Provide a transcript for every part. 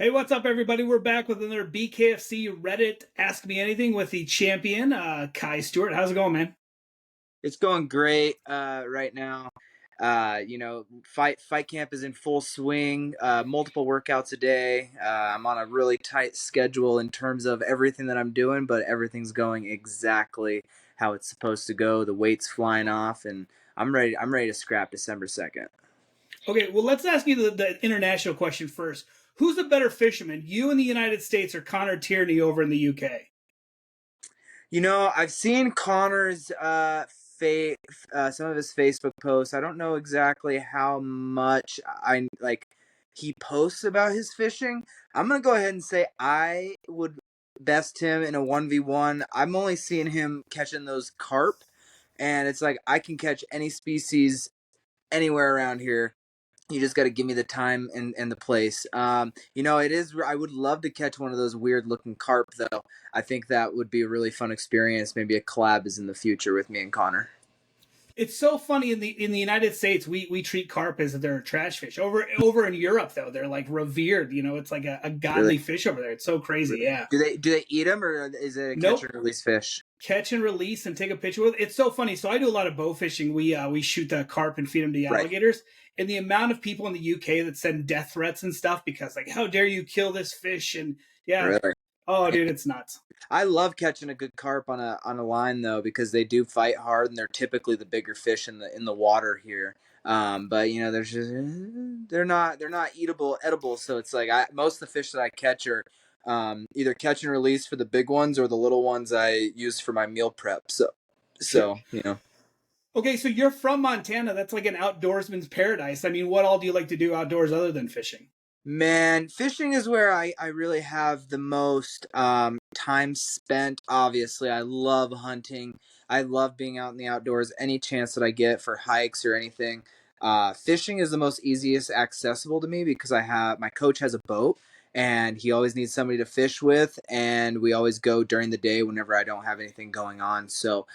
Hey, what's up, everybody? We're back with another BKFC Reddit Ask Me Anything with the champion, Kai Stewart. How's it going, man? It's going great right now. Fight camp is in full swing. Multiple workouts a day. I'm on a really tight schedule in terms of everything that I'm doing, but everything's going exactly how it's supposed to go. The weight's flying off, and I'm ready. I'm ready to scrap December 2nd. Okay, well, let's ask you the international question first. Who's the better fisherman, you in the United States or Connor Tierney over in the UK? I've seen Connor's some of his Facebook posts. I don't know exactly how much he posts about his fishing. I'm gonna go ahead and say I would best him in a 1v1. I'm only seeing him catching those carp, and it's like I can catch any species anywhere around here. You just got to give me the time and the place. It is. I would love to catch one of those weird looking carp, though. I think that would be a really fun experience. Maybe a collab is in the future with me and Connor. It's so funny in the United States we treat carp as if they're a trash fish. Over in Europe though, they're like revered. It's like a Really, godly fish over there. It's so crazy. really. Yeah. Do they eat them or is it a catch Nope. and release fish? Catch and release and take a picture with. It's so funny. So I do a lot of bow fishing. We shoot the carp and feed them to the Right. alligators. And the amount of people in the UK that send death threats and stuff because like, how dare you kill this fish? And yeah, Really. oh dude, it's nuts. I love catching a good carp on a line though because they do fight hard and they're typically the bigger fish in the water here. But there's just they're not edible. So it's like most of the fish that I catch are either catch and release for the big ones or the little ones I use for my meal prep. So Sure. so you know. Okay, so you're from Montana. That's like an outdoorsman's paradise. I mean, what all do you like to do outdoors other than fishing? Man, fishing is where I really have the most time spent. Obviously, I love hunting. I love being out in the outdoors any chance that I get for hikes or anything. Fishing is the most easiest accessible to me because my coach has a boat and he always needs somebody to fish with, and we always go during the day whenever I don't have anything going on. So,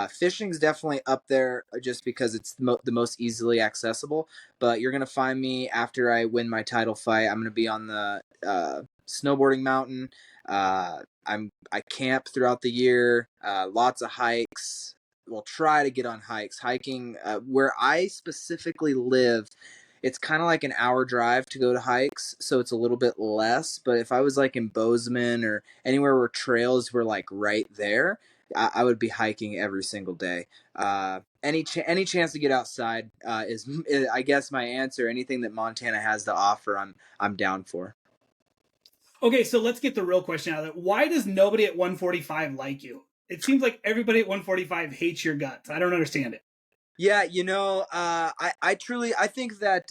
fishing's definitely up there just because it's the most easily accessible, but you're gonna find me after I win my title fight. I'm gonna be on the snowboarding mountain. I camp throughout the year. Lots of hikes. We'll try to get on hikes. Hiking where I specifically live, it's kind of like an hour drive to go to hikes, so it's a little bit less. But if I was like in Bozeman or anywhere where trails were like right there, I would be hiking every single day. Any chance to get outside is I guess my answer. Anything that Montana has to offer, I'm down for. Okay, so let's get the real question out of it. Why does nobody at 145 like you? It seems like everybody at 145 hates your guts. I don't understand it. Yeah, I think that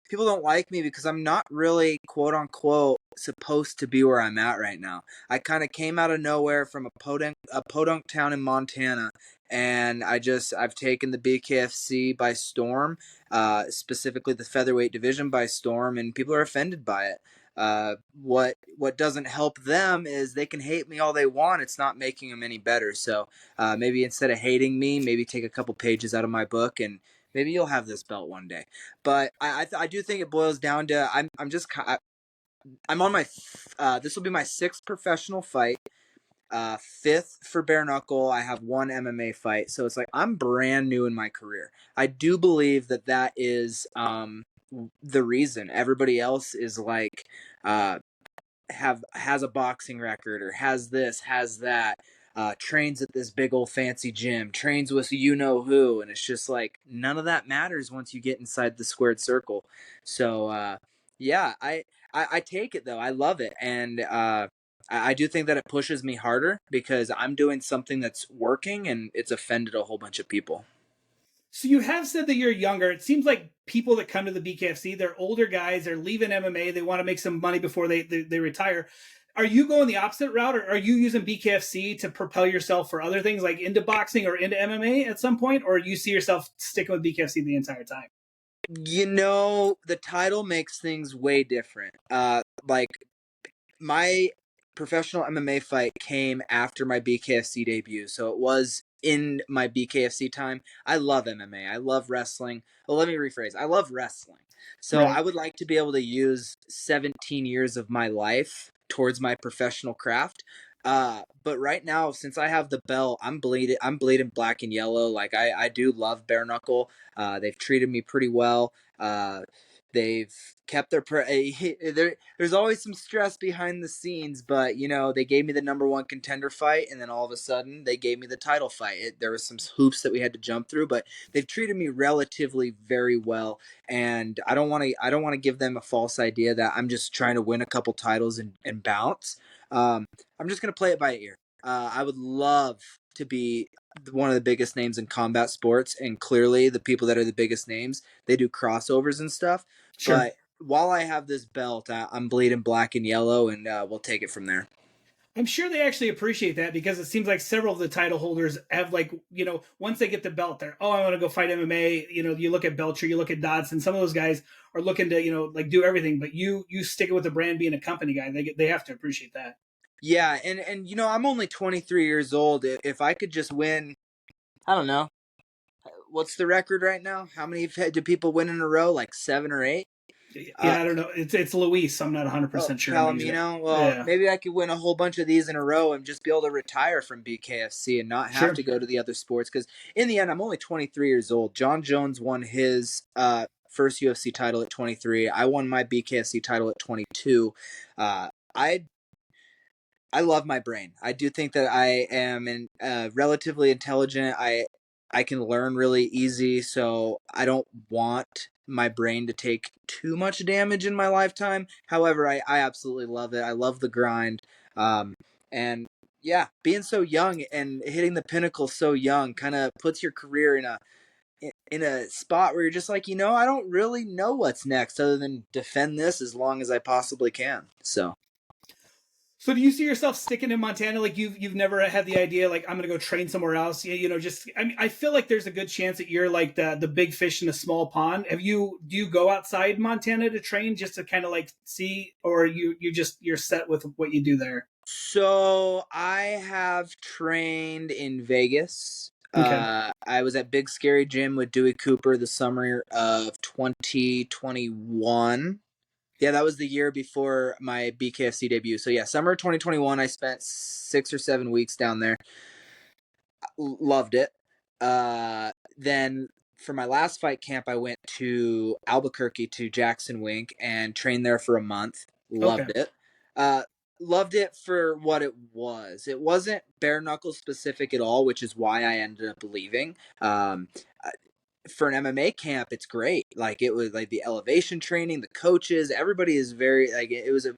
people don't like me because I'm not really quote unquote supposed to be where I'm at right now. I kind of came out of nowhere from a podunk town in Montana, and I've taken the BKFC by storm, specifically the featherweight division by storm, and people are offended by it. What doesn't help them is they can hate me all they want. It's not making them any better. So maybe instead of hating me, maybe take a couple pages out of my book, and maybe you'll have this belt one day. But I do think it boils down to I'm on my this will be my sixth professional fight, fifth for bare knuckle. I have one MMA fight, so it's like I'm brand new in my career. I do believe that is the reason everybody else is like has a boxing record or has that, trains at this big old fancy gym, trains with you know who, and it's just like none of that matters once you get inside the squared circle. So yeah, I take it though. I love it, and I do think that it pushes me harder because I'm doing something that's working and it's offended a whole bunch of people. So you have said that you're younger. It seems like people that come to the BKFC, they're older guys. They're leaving MMA. They want to make some money before they retire. Are you going the opposite route, or are you using BKFC to propel yourself for other things like into boxing or into MMA at some point, or you see yourself sticking with BKFC the entire time? The title makes things way different. Like my professional MMA fight came after my BKFC debut, so it was in my BKFC time. I love MMA. I love wrestling. Well, let me rephrase. I love wrestling. So Right. I would like to be able to use 17 years of my life towards my professional craft. But right now, since I have the belt, I'm bleeding black and yellow. Like I do love bare knuckle. They've treated me pretty well. They've kept there's always some stress behind the scenes, but they gave me the number one contender fight, and then all of a sudden they gave me the title fight. There was some hoops that we had to jump through, but they've treated me relatively very well, and I don't want to give them a false idea that I'm just trying to win a couple titles and bounce. I'm just gonna play it by ear. I would love to be one of the biggest names in combat sports, and clearly the people that are the biggest names, they do crossovers and stuff. Sure. But while I have this belt, I'm bleeding black and yellow, and we'll take it from there. I'm sure they actually appreciate that because it seems like several of the title holders have like, once they get the belt, they're, oh, I want to go fight MMA. You look at Belcher, you look at Dodson. Some of those guys are looking to, like do everything, but you stick it with the brand being a company guy. They have to appreciate that. Yeah, and I'm only 23 years old. If I could just win, I don't know, what's the record right now? How many do people win in a row? Like 7 or 8? Uh, Yeah, I don't know. It's Luis. I'm not 100% sure on the exact. Palomino. Well, Yeah, maybe I could win a whole bunch of these in a row and just be able to retire from BKFC and not have sure. to go to the other sports. Because in the end, I'm only 23 years old. John Jones won his first UFC title at 23. I won my BKFC title at 22. I love my brain. I do think that I am relatively intelligent. I can learn really easy, so I don't want my brain to take too much damage in my lifetime. However, I absolutely love it. I love the grind. And yeah, being so young and hitting the pinnacle so young kind of puts your career in a spot where you're just like, I don't really know what's next other than defend this as long as I possibly can. So So do you see yourself sticking in Montana? Like you've never had the idea like I'm gonna go train somewhere else? Just I mean I feel like there's a good chance that you're like the big fish in a small pond. Do you go outside Montana to train just to kind of like see, or you're set with what you do there? So I have trained in Vegas. Okay. I was at Big Scary Gym with Dewey Cooper the summer of 2021. Yeah, that was the year before my BKFC debut. So yeah, summer 2021, I spent 6 or 7 weeks down there. Loved it. Then for my last fight camp, I went to Albuquerque to Jackson Wink and trained there for a month. Okay. Loved it. Uh, Loved it for what it was. It wasn't bare knuckle specific at all, which is why I ended up leaving. For an MMA camp, it's great. Like it was like the elevation training, the coaches, everybody is very like it was a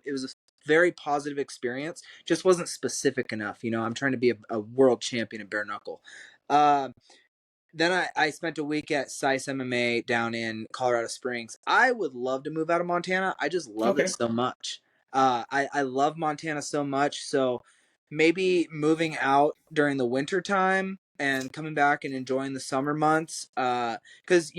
very positive experience. Just wasn't specific enough. I'm trying to be a world champion in bare knuckle. Um, then I spent a week at Sice MMA down in Colorado Springs. I would love to move out of Montana. I just love it Okay. so much. I love Montana so much. So maybe moving out during the winter time and coming back and enjoying the summer months. Because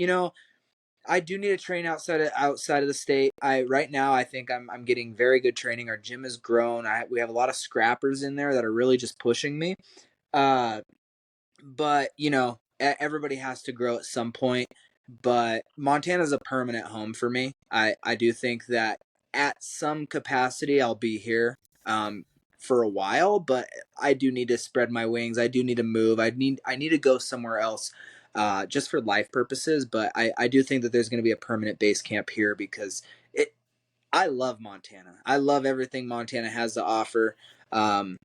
I do need to train outside of the state. Right now I think I'm getting very good training. Our gym has grown. We have a lot of scrappers in there that are really just pushing me. Uh, but everybody has to grow at some point. But Montana's a permanent home for me. I do think that at some capacity I'll be here for a while, but I do need to spread my wings. I do need to move. I need to go somewhere else just for life purposes. But I do think that there's going to be a permanent base camp here because it I love Montana. I love everything Montana has to offer. Um,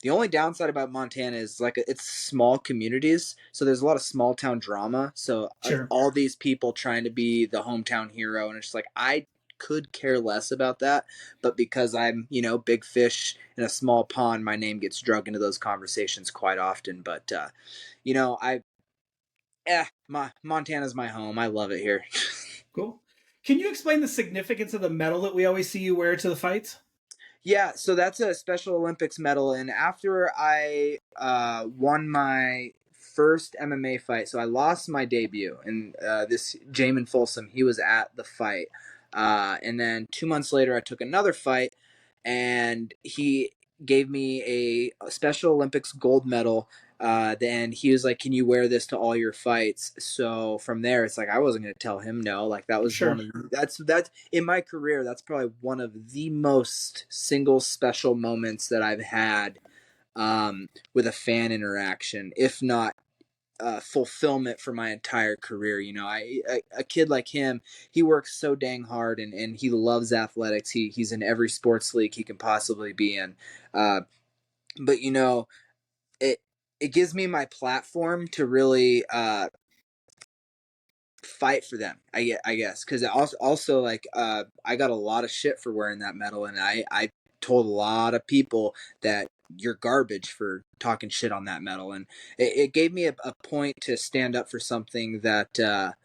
the only downside about Montana is it's small communities, so there's a lot of small town drama. So Sure. all these people trying to be the hometown hero, and it's just like I could care less about that, but because I'm big fish in a small pond, my name gets drug into those conversations quite often. But I my Montana's my home. I love it here. Cool. Can you explain the significance of the medal that we always see you wear to the fights? Yeah, so that's a Special Olympics medal, and after I won my first MMA fight, so I lost my debut, and this Jamin Folsom, he was at the fight, and then 2 months later, I took another fight, and he gave me a Special Olympics gold medal Then he was like, "Can you wear this to all your fights?" So from there, it's like I wasn't going to tell him no. Like that was one Sure. of that's in my career. That's probably one of the most single special moments that I've had with a fan interaction, if not fulfillment for my entire career. You know, a kid like him, he works so dang hard and he loves athletics. He's in every sports league he can possibly be in. Uh, but you know, it it gives me my platform to really fight for them. I guess because also like I got a lot of shit for wearing that medal, and I told a lot of people that you're garbage for talking shit on that medal, and it gave me a point to stand up for something that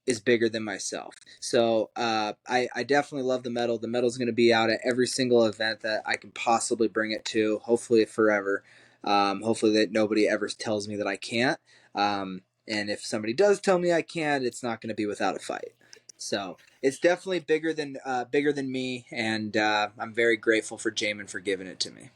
is bigger than myself. So I definitely love the medal. The medal's going to be out at every single event that I can possibly bring it to. Hopefully forever. Hopefully that nobody ever tells me that I can't. And if somebody does tell me I can't, it's not going to be without a fight. So it's definitely bigger than me, and I'm very grateful for Jamin for giving it to me.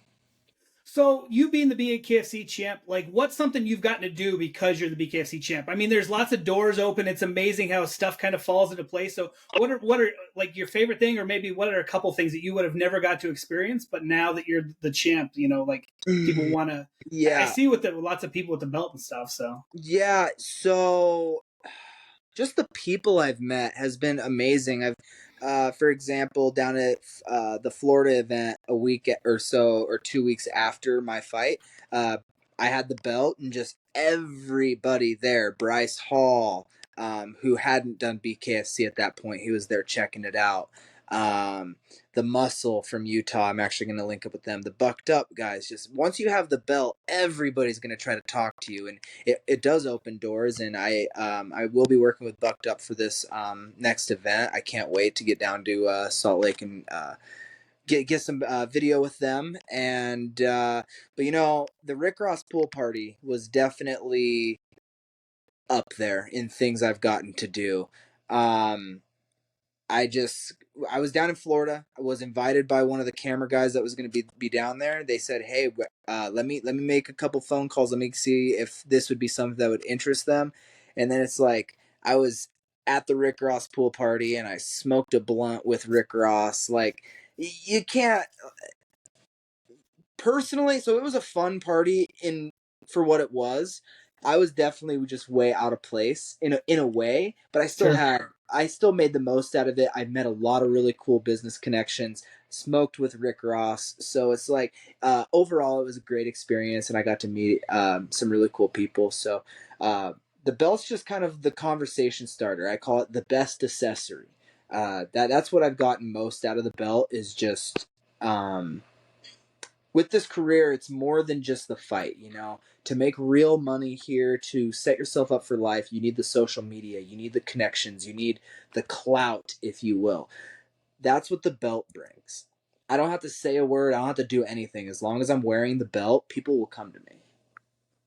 So you being the BKFC champ, like what's something you've gotten to do because you're the BKFC champ? I mean, there's lots of doors open. It's amazing how stuff kind of falls into place. So what are like your favorite thing, or maybe what are a couple things that you would have never got to experience, but now that you're the champ, like people want to. I Yeah, see with lots of people with the belt and stuff. So yeah. So just the people I've met has been amazing. For example, down at the Florida event a week or so, or 2 weeks after my fight, uh, I had the belt, and just everybody there, Bryce Hall, who hadn't done BKFC at that point, he was there checking it out. Um, the Muscle from Utah, I'm actually going to link up with them. The Bucked Up guys, just once you have the belt, everybody's going to try to talk to you, and it does open doors. And I will be working with Bucked Up for this next event. I can't wait to get down to Salt Lake and get some video with them. And but you know, the Rick Ross pool party was definitely up there in things I've gotten to do. Um, I just I was down in Florida. I was invited by one of the camera guys that was going to be down there. They said, "Hey, let me make a couple phone calls. Let me see if this would be something that would interest them." And then it's like I was at the Rick Ross pool party and I smoked a blunt with Rick Ross. Like you can't personally, so it was a fun party in for what it was. I was definitely just way out of place in a way, but sure. I still made the most out of it. I met a lot of really cool business connections, smoked with Rick Ross. So it's like overall it was a great experience, and I got to meet some really cool people. So the belt's just kind of the conversation starter. I call it the best accessory. That's what I've gotten most out of the belt is just with this career, it's more than just the fight, you know. To make real money here, to set yourself up for life, you need the social media, you need the connections, you need the clout, if you will. That's what the belt brings. I don't have to say a word, I don't have to do anything. As long as I'm wearing the belt, people will come to me.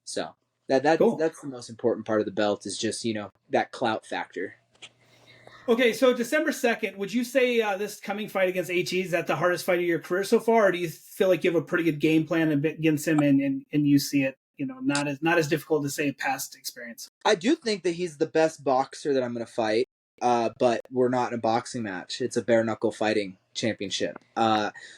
So Cool. that's the most important part of the belt is just, you know, that clout factor. Okay, so December 2nd, would you say this coming fight against HE is that the hardest fight of your career so far, or do you feel like you have a pretty good game plan against him, and you see it, not as difficult to say past experience? I do think that he's the best boxer that I'm going to fight, but we're not in a boxing match. It's a bare knuckle fighting championship.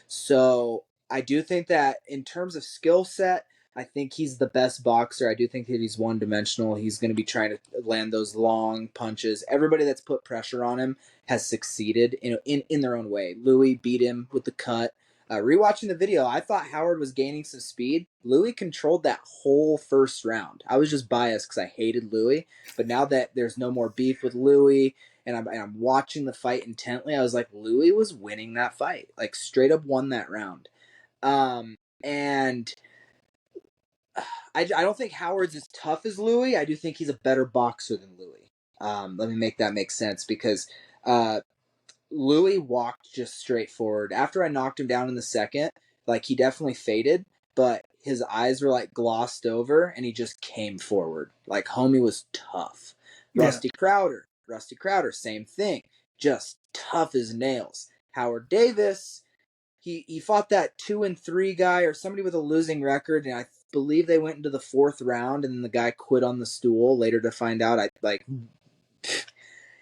So I do think that in terms of skill set, I think he's the best boxer. I do think that he's one dimensional. He's going to be trying to land those long punches. Everybody that's put pressure on him has succeeded in their own way. Louis beat him with the cut. Rewatching the video, I thought Howard was gaining some speed. Louis controlled that whole first round. I was just biased because I hated Louis, but now that there's no more beef with Louis, and I'm watching the fight intently, I was like, Louis was winning that fight, like straight up won that round. And I don't think Howard's as tough as Louis. I do think he's a better boxer than Louis. Let me make that make sense because uh, Louis walked just straight forward. After I knocked him down in the second, like he definitely faded, but his eyes were like glossed over and he just came forward. Like homie was tough. Yeah. Rusty Crowder, same thing. Just tough as nails. Howard Davis, he fought that 2-3 guy or somebody with a losing record, and believe they went into the 4th round, and then the guy quit on the stool. Later to find out, it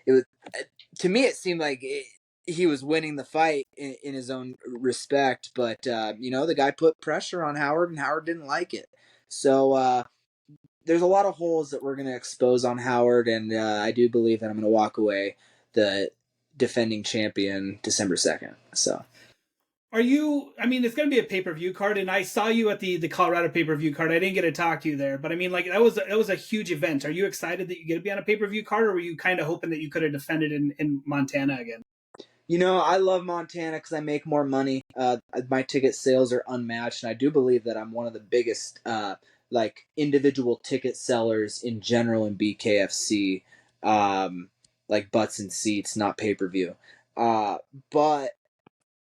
was to me it seemed like he was winning the fight in his own respect, but the guy put pressure on Howard, and Howard didn't like it. So there's a lot of holes that we're going to expose on Howard, and I do believe that I'm going to walk away the defending champion December 2nd. So. Are you? I mean, it's going to be a pay-per-view card, and I saw you at the Colorado pay-per-view card. I didn't get to talk to you there, but I mean, like that was a huge event. Are you excited that you get to be on a pay-per-view card, or were you kind of hoping that you could have defended in Montana again? I love Montana because I make more money. My ticket sales are unmatched, and I do believe that I'm one of the biggest individual ticket sellers in general in BKFC, like butts and seats, not pay per view. But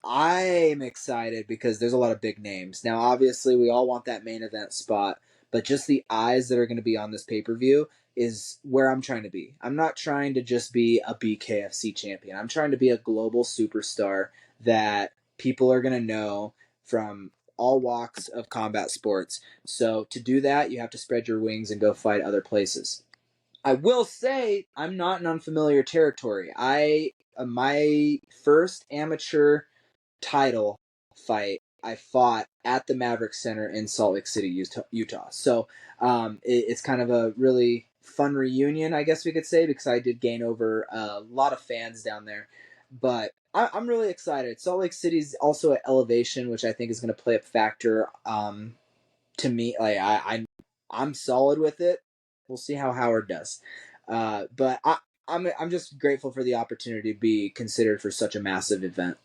I'm excited because there's a lot of big names. Now, obviously, we all want that main event spot, but just the eyes that are going to be on this pay per view is where I'm trying to be. I'm not trying to just be a BKFC champion. I'm trying to be a global superstar that people are going to know from all walks of combat sports. So to do that, you have to spread your wings and go fight other places. I will say I'm not in unfamiliar territory. My first amateur title fight I fought at the Maverick Center in Salt Lake City, Utah. So it's kind of a really fun reunion, I guess we could say, because I did gain over a lot of fans down there. But I'm really excited. Salt Lake City's also at elevation, which I think is going to play a factor to me. I'm solid with it. We'll see how Howard does. But I'm just grateful for the opportunity to be considered for such a massive event.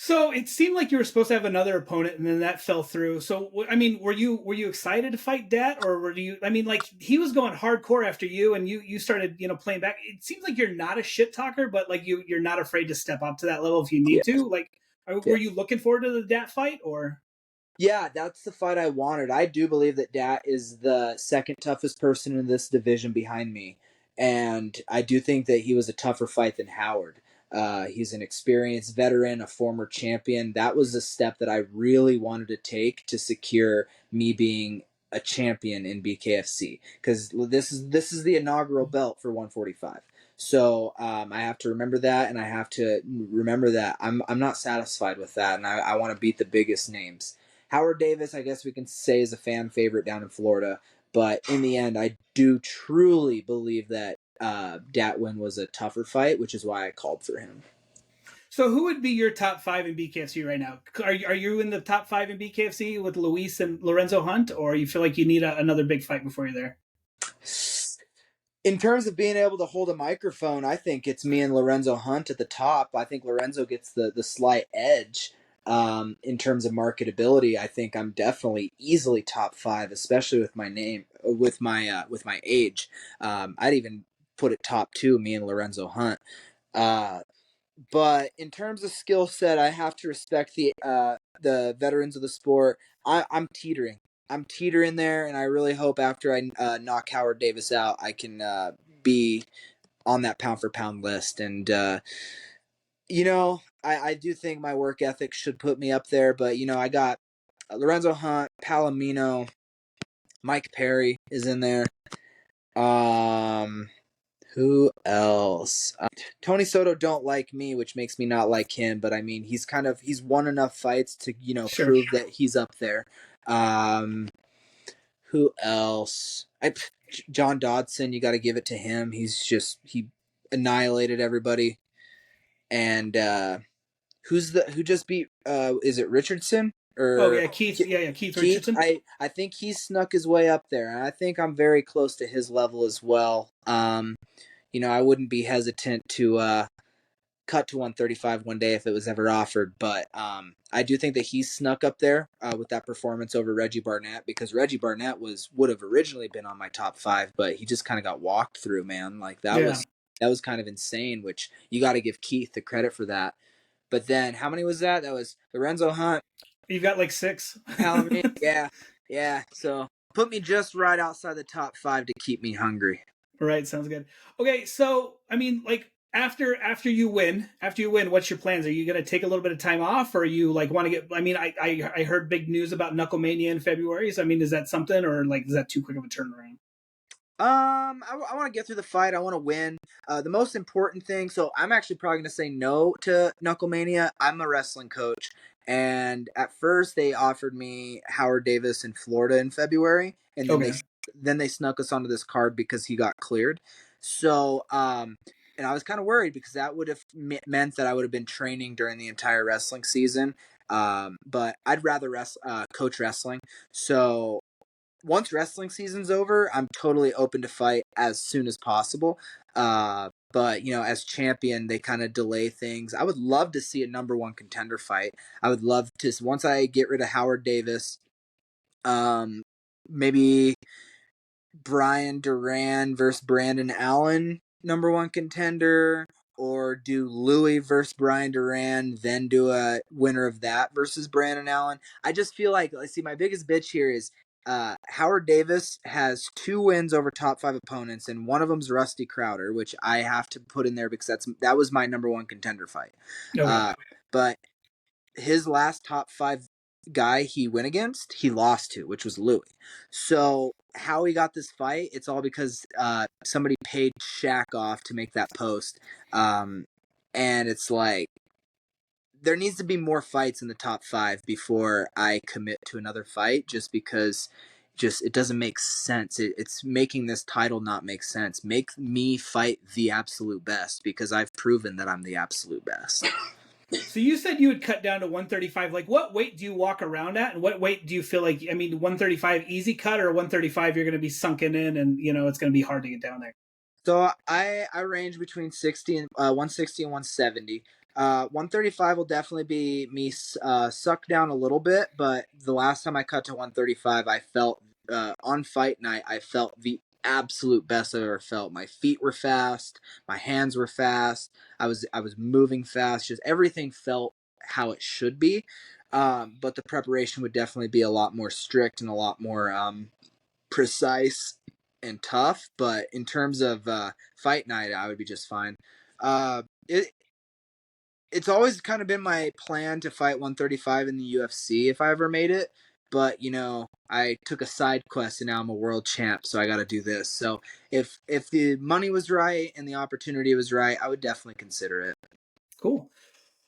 So it seemed like you were supposed to have another opponent, and then that fell through. So I mean, were you excited to fight Dat, or were you? I mean, like he was going hardcore after you, and you started playing back. It seems like you're not a shit talker, but like you're not afraid to step up to that level if you need Yeah. to. Like, Yeah. were you looking forward to the Dat fight, or? Yeah, that's the fight I wanted. I do believe that Dat is the second toughest person in this division behind me. And I do think that he was a tougher fight than Howard. He's an experienced veteran, a former champion. That was a step that I really wanted to take to secure me being a champion in BKFC, because this is the inaugural belt for 145. So I have to remember that, and I have to remember that I'm not satisfied with that, and I want to beat the biggest names. Howard Davis, I guess we can say, is a fan favorite down in Florida. But in the end, I do truly believe that Datwin was a tougher fight, which is why I called for him. So who would be your top five in BKFC right now? Are you in the top five in BKFC with Luis and Lorenzo Hunt, or you feel like you need another big fight before you're there? In terms of being able to hold a microphone, I think it's me and Lorenzo Hunt at the top. I think Lorenzo gets the slight edge. In terms of marketability, I think I'm definitely easily top five, especially with my name, with my age. I'd even put it top two, me and Lorenzo Hunt. But in terms of skill set, I have to respect the veterans of the sport. I'm teetering. I'm teetering there, and I really hope after I knock Howard Davis out, I can be on that pound for pound list. And I do think my work ethic should put me up there. But I got Lorenzo Hunt, Palomino, Mike Perry is in there. Who else? Tony Soto don't like me, which makes me not like him. But I mean, he's won enough fights to Sure. prove that he's up there. Who else? John Dodson, you got to give it to him. He annihilated everybody. And who just beat? Is it Richardson? Oh yeah, Keith. Yeah, Keith Richardson. I think he's snuck his way up there, and I think I'm very close to his level as well. I wouldn't be hesitant to cut to 135 one day if it was ever offered, but I do think that he snuck up there with that performance over Reggie Barnett, because Reggie Barnett would have originally been on my top five, but he just kind of got walked through, man. Like that was kind of insane, which you got to give Keith the credit for that. But then how many was that? That was Lorenzo Hunt. You've got like 6. Yeah. So put me just right outside the top five to keep me hungry. Right, sounds good. Okay, so I mean, like after you win, what's your plans? Are you going to take a little bit of time off, or you like want to get? I mean, I heard big news about Knucklemania in February. So I mean, is that something, or like is that too quick of a turnaround? I want to get through the fight. I want to win. The most important thing. So I'm actually probably gonna say no to Knucklemania. I'm a wrestling coach, and at first they offered me Howard Davis in Florida in February, and then Okay. they snuck us onto this card because he got cleared. So and I was kind of worried because that would have meant that I would have been training during the entire wrestling season. But I'd rather coach wrestling. So once wrestling season's over, I'm totally open to fight as soon as possible. But as champion, they kind of delay things. I would love to see a number one contender fight. I would love to once I get rid of Howard Davis, um, maybe Brian Duran versus Brandon Allen, number one contender, or do Louis versus Brian Duran, then do a winner of that versus Brandon Allen. I just feel like, let's see, my biggest bitch here is Howard Davis has 2 wins over top 5 opponents, and one of them's Rusty Crowder, which I have to put in there because that was my number one contender fight. Okay. But his last top 5 guy he went against, he lost to, which was Louis. So how he got this fight, it's all because somebody paid Shaq off to make that post. And it's like there needs to be more fights in the top 5 before I commit to another fight, just because just it doesn't make sense. It's making this title not make sense. Make me fight the absolute best because I've proven that I'm the absolute best. So you said you would cut down to 135. Like, what weight do you walk around at, and what weight do you feel like? I mean, 135 easy cut, or 135 you're going to be sunken in, and it's going to be hard to get down there. So I range between 160 and 170. 135 will definitely be me sucked down a little bit, but the last time I cut to 135, I felt on fight night, I felt the absolute best I've ever felt. My feet were fast, my hands were fast. I was moving fast. Just everything felt how it should be. But the preparation would definitely be a lot more strict and a lot more precise and tough. But in terms of fight night, I would be just fine. It it's always kind of been my plan to fight 135 in the UFC if I ever made it. But I took a side quest and now I'm a world champ, so I got to do this. So if the money was right and the opportunity was right, I would definitely consider it. Cool.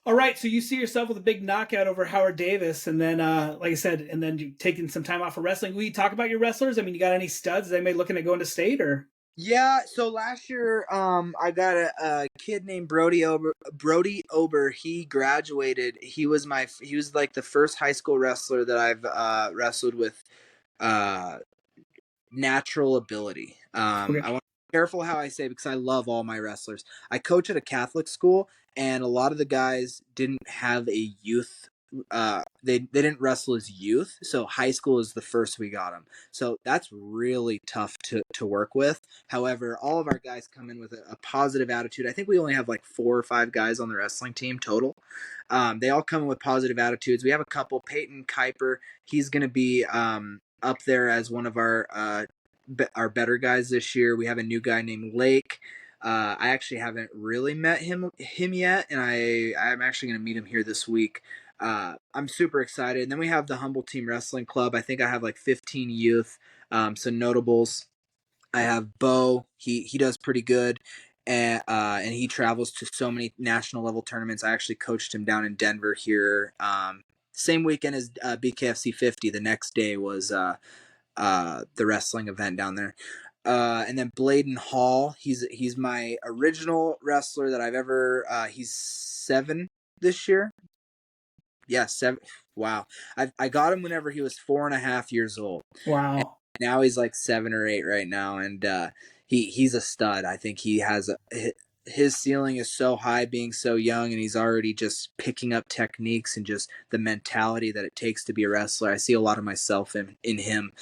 All right, so you see yourself with a big knockout over Howard Davis, and then, like I said, and then you taking some time off for wrestling. Will you talk about your wrestlers? I mean, you got any studs? Is anybody looking at going to state or? Yeah, so last year, I got a kid named Brody Ober. Brody Ober. He graduated. He was like the first high school wrestler that I've wrestled with uh, natural ability. Okay. I want to be careful how I say because I love all my wrestlers. I coach at a Catholic school, and a lot of the guys didn't have a youth. They didn't wrestle as youth, so high school is the first we got them. So that's really tough to work with. However, all of our guys come in with a positive attitude. I think we only have like 4 or 5 guys on the wrestling team total. They all come in with positive attitudes. We have a couple. Peyton Kuiper, he's going to be up there as one of our better guys this year. We have a new guy named Lake. I actually haven't really met him yet, and I'm actually going to meet him here this week. I'm super excited. And then we have the Humble Team Wrestling Club. I think I have like 15 youth, some notables. I have Bo. He does pretty good, and he travels to so many national level tournaments. I actually coached him down in Denver here. Same weekend as BKFC 50. The next day was the wrestling event down there. And then Bladen Hall, he's my original wrestler that I've ever. He's 7 this year. Yeah, 7. Wow, I got him whenever he was 4.5 years old. And Wow. now he's like 7 or 8 right now, and he's a stud. I think he has his ceiling is so high being so young, and he's already just picking up techniques and just the mentality that it takes to be a wrestler. I see a lot of myself in him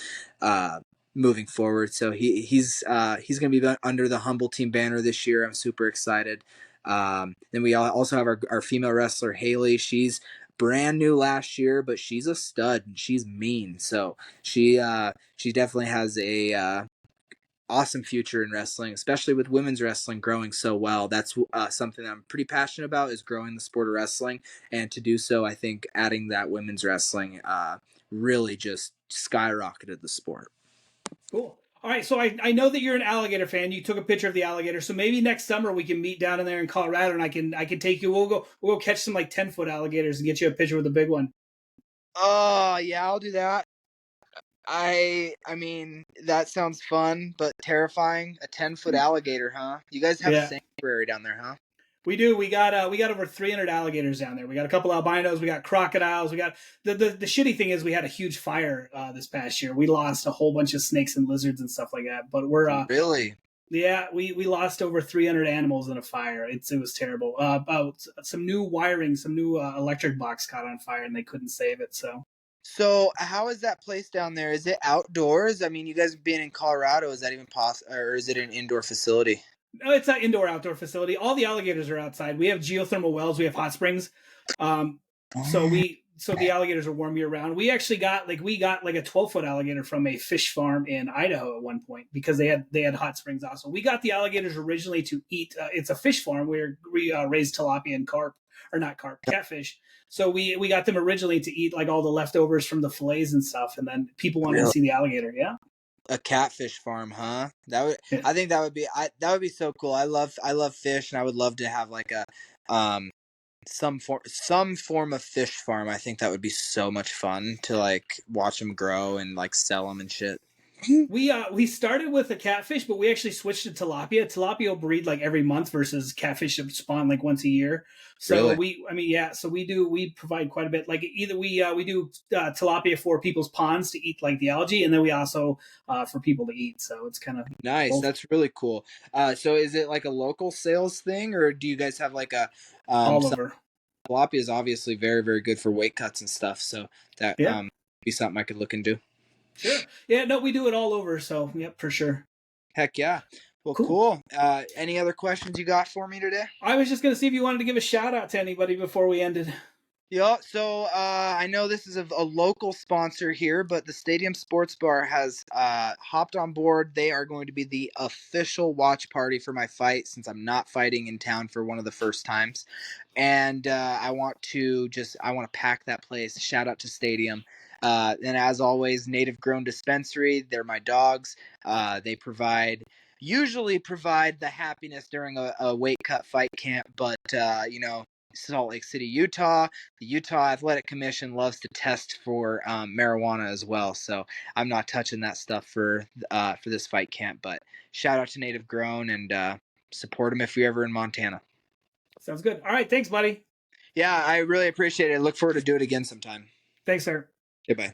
moving forward. So he's going to be under the Humble Team banner this year. I'm super excited. Then we also have our female wrestler Haley. She's brand new last year, but she's a stud and she's mean. So she definitely has awesome future in wrestling, especially with women's wrestling growing so well. That's something that I'm pretty passionate about, is growing the sport of wrestling. And to do so, I think adding that women's wrestling really just skyrocketed the sport. Cool. All right, so I know that you're an alligator fan. You took a picture of the alligator, so maybe next summer we can meet down in there in Colorado, and I can take you. We'll go catch some like 10-foot alligators and get you a picture with a big one. Oh yeah, I'll do that. I mean, that sounds fun, but terrifying. A 10-foot alligator, huh? You guys have a Yeah, sanctuary down there, huh? we do. We got over 300 alligators down there. We got a couple albinos. We got crocodiles. We got the shitty thing is we had a huge fire this past year. We lost a whole bunch of snakes and lizards and stuff like that. But we're Really? yeah, we lost over 300 animals in a fire. It was terrible. About some new wiring, some new electric box caught on fire, and they couldn't save it. So So, how is that place down there? Is it outdoors? I mean, you guys being in Colorado, is that even possible, or is it an indoor facility? no, it's an indoor outdoor facility. All the alligators are outside. We have geothermal wells. We have hot springs. Um, so the alligators are warm year round. We actually got like a 12-foot alligator from a fish farm in Idaho at one point because they had hot springs also. We got the alligators originally to eat. It's a fish farm where we raise tilapia and carp, or not carp, catfish. So we got them originally to eat like all the leftovers from the fillets and stuff, and then people wanted to Really? see the alligator. Yeah. A catfish farm, huh? That would Yeah. I think that would be so cool. I love fish, and I would love to have like a um some form of fish farm. I think that would be so much fun to like watch them grow and like sell them and shit. We started with a catfish, but we actually switched to tilapia. Tilapia will breed like every month versus catfish that spawn like once a year. So Really? we provide quite a bit. Like either we do tilapia for people's ponds to eat like the algae, and then we also for people to eat. So it's kind of Nice. both That's really cool. So is it like a local sales thing, or do you guys have like a all some over. tilapia is obviously very, very good for weight cuts and stuff, so that Yeah, be something I could look into. sure. Yeah, no, we do it all over. So yep, for sure. Heck yeah. Well, Cool. cool. Any other questions you got for me today? I was just gonna see if you wanted to give a shout out to anybody before we ended. Yeah, so I know this is a local sponsor here, but the Stadium Sports Bar has hopped on board. They are going to be the official watch party for my fight, since I'm not fighting in town for one of the first times. And I want to pack that place. Shout out to Stadium. And as always, native grown dispensary. They're my dogs. They usually provide the happiness during a weight cut fight camp, but Salt Lake City, Utah. The Utah Athletic Commission loves to test for marijuana as well, so I'm not touching that stuff for this fight camp. But shout out to Native Grown, and support them if you're ever in Montana. Sounds good. All right, thanks, buddy. Yeah, I really appreciate it. I look forward to do it again sometime. Thanks, sir. Goodbye.